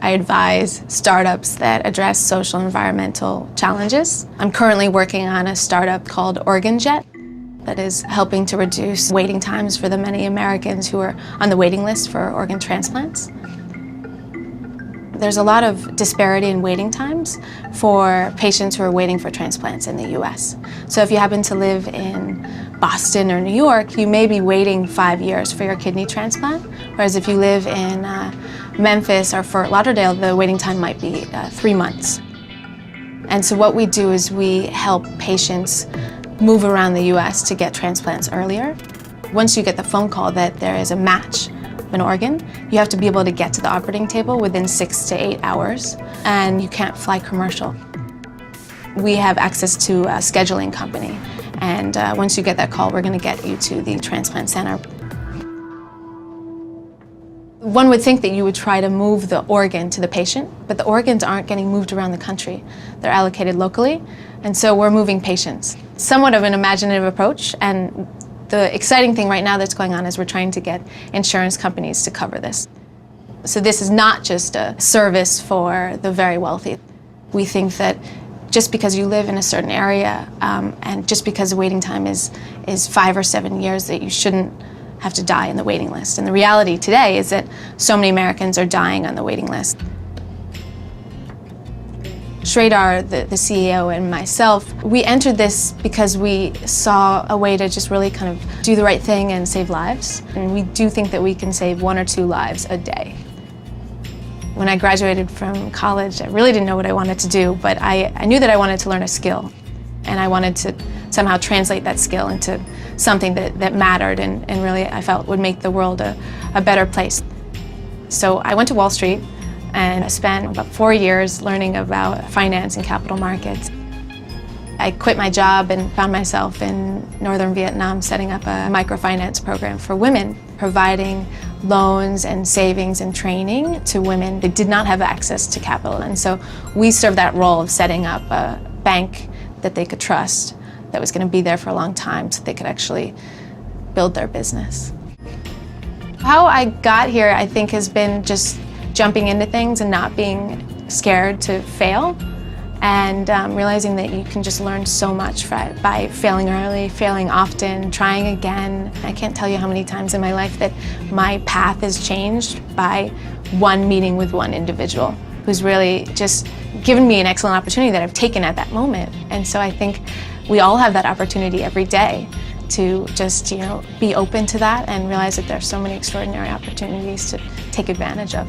I advise startups that address social and environmental challenges. I'm currently working on a startup called OrganJet that is helping to reduce waiting times for the many Americans who are on the waiting list for organ transplants. There's a lot of disparity in waiting times for patients who are waiting for transplants in the US. So if you happen to live in Boston or New York, you may be waiting 5 years for your kidney transplant, whereas if you live in Memphis or Fort Lauderdale, the waiting time might be 3 months. And so what we do is we help patients move around the US to get transplants earlier. Once you get the phone call that there is a match of an organ, you have to be able to get to the operating table within 6 to 8 hours, and you can't fly commercial. We have access to a scheduling company, and once you get that call, we're going to get you to the transplant center. One would think that you would try to move the organ to the patient, but the organs aren't getting moved around the country. They're allocated locally, and so we're moving patients. Somewhat of an imaginative approach, and the exciting thing right now that's going on is we're trying to get insurance companies to cover this. So this is not just a service for the very wealthy. We think that just because you live in a certain area and just because the waiting time is 5 or 7 years, that you shouldn't have to die in the waiting list. And the reality today is that so many Americans are dying on the waiting list. Sridhar, the CEO, and myself, we entered this because we saw a way to just really kind of do the right thing and save lives. And we do think that we can save 1 or 2 lives a day. When I graduated from college, I really didn't know what I wanted to do, but I knew that I wanted to learn a skill. And I wanted to somehow translate that skill into something that mattered and really I felt would make the world a better place. So I went to Wall Street and I spent about 4 years learning about finance and capital markets. I quit my job and found myself in northern Vietnam setting up a microfinance program for women, providing loans and savings and training to women that did not have access to capital. And so we served that role of setting up a bank that they could trust, that was going to be there for a long time so they could actually build their business. How I got here, I think, has been just jumping into things and not being scared to fail, and realizing that you can just learn so much by failing early, failing often, trying again. I can't tell you how many times in my life that my path has changed by one meeting with one individual who's really just given me an excellent opportunity that I've taken at that moment. And so I think we all have that opportunity every day to just, be open to that and realize that there's so many extraordinary opportunities to take advantage of.